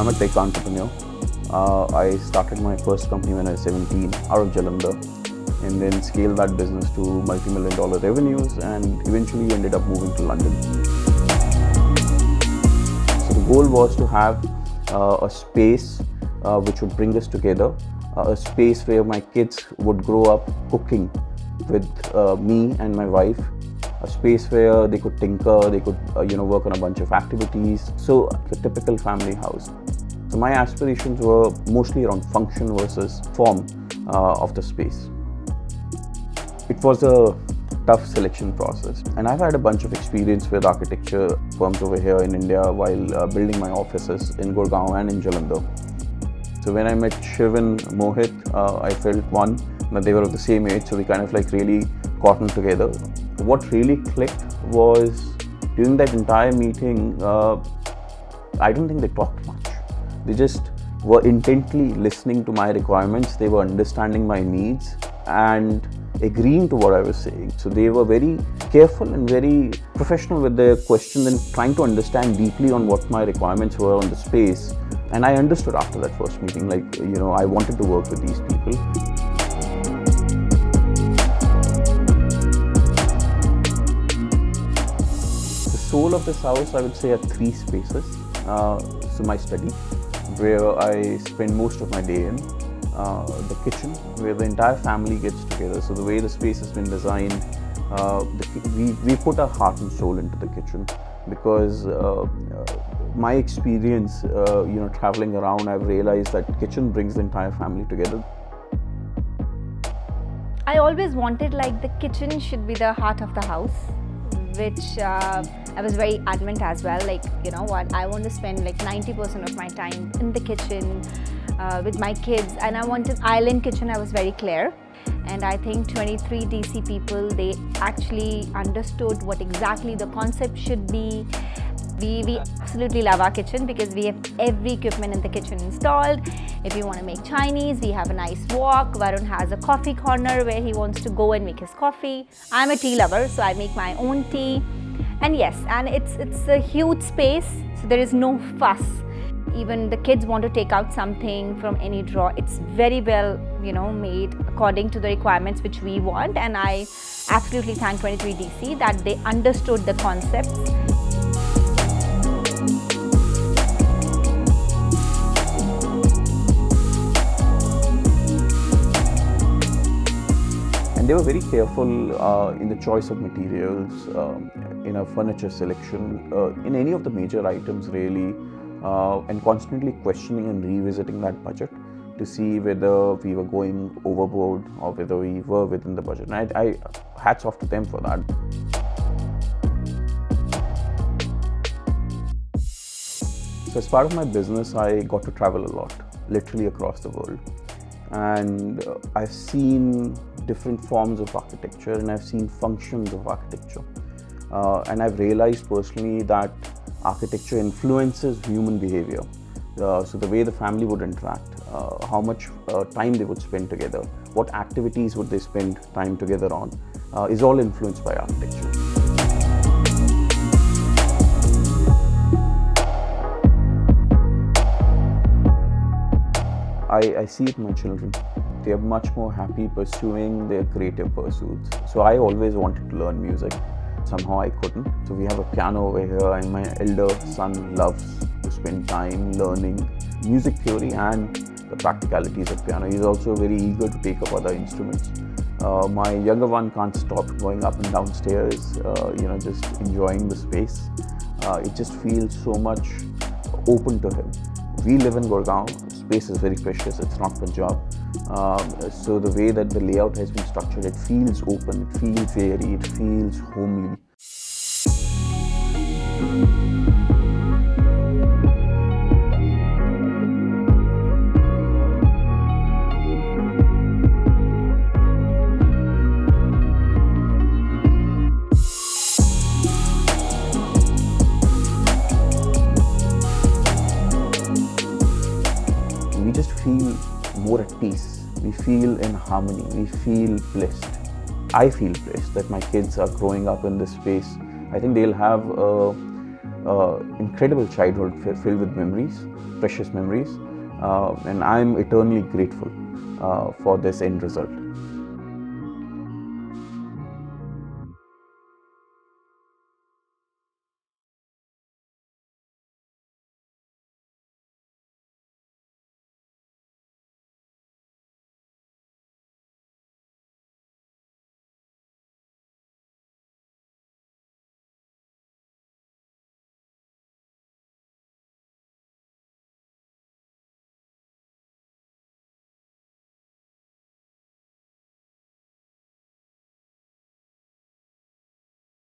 I'm a tech entrepreneur. I started my first company when I was 17 out of Jalandhar, and then scaled that business to multi-million-dollar revenues, and eventually ended up moving to London. So the goal was to have a space which would bring us together, a space where my kids would grow up cooking with me and my wife, a space where they could tinker, they could work on a bunch of activities. So a typical family house. So my aspirations were mostly around function versus form of the space. It was a tough selection process, and I've had a bunch of experience with architecture firms over here in India while building my offices in Gurgaon and in Jalandhar. So when I met Shiv and Mohit, I felt one, that they were of the same age, so we kind of like really cottoned together. What really clicked was during that entire meeting, I don't think they talked much. They just were intently listening to my requirements, they were understanding my needs and agreeing to what I was saying. So they were very careful and very professional with their questions and trying to understand deeply on what my requirements were on the space. And I understood after that first meeting, I wanted to work with these people. The soul of this house, I would say, are three spaces. So my study, where I spend most of my day in, the kitchen, where the entire family gets together. So the way the space has been designed, we put our heart and soul into the kitchen, because my experience, traveling around, I've realized that kitchen brings the entire family together. I always wanted the kitchen should be the heart of the house, which I was very adamant as well. I want to spend 90% of my time in the kitchen with my kids, and I wanted island kitchen. I was very clear, and I think 23 DC people, they actually understood what exactly the concept should be. We absolutely love our kitchen because we have every equipment in the kitchen installed. If you want to make Chinese, we have a nice wok. Varun has a coffee corner where he wants to go and make his coffee. I'm a tea lover, so I make my own tea. And yes, and it's a huge space, so there is no fuss. Even the kids want to take out something from any drawer, it's very well made according to the requirements which we want. And I absolutely thank 23 DC that they understood the concepts. And they were very careful in the choice of materials, in a furniture selection, in any of the major items really, and constantly questioning and revisiting that budget to see whether we were going overboard or whether we were within the budget. And I hats off to them for that. So as part of my business, I got to travel a lot, literally across the world. And I've seen different forms of architecture, and I've seen functions of architecture. And I've realized personally that architecture influences human behavior. So the way the family would interact, how much time they would spend together, what activities would they spend time together on, is all influenced by architecture. I see it in my children. They are much more happy pursuing their creative pursuits. So I always wanted to learn music. Somehow I couldn't. So we have a piano over here, and my elder son loves to spend time learning music theory and the practicalities of piano. He's also very eager to take up other instruments. My younger one can't stop going up and down stairs, just enjoying the space. It just feels so much open to him. We live in Gurgaon. Space is very precious, it's not Punjab. So the way that the layout has been structured, it feels open, it feels airy, it feels homely. We just feel more at peace. We feel in harmony. We feel blessed. I feel blessed that my kids are growing up in this space. I think they'll have incredible childhood filled with memories, precious memories, and I'm eternally grateful for this end result.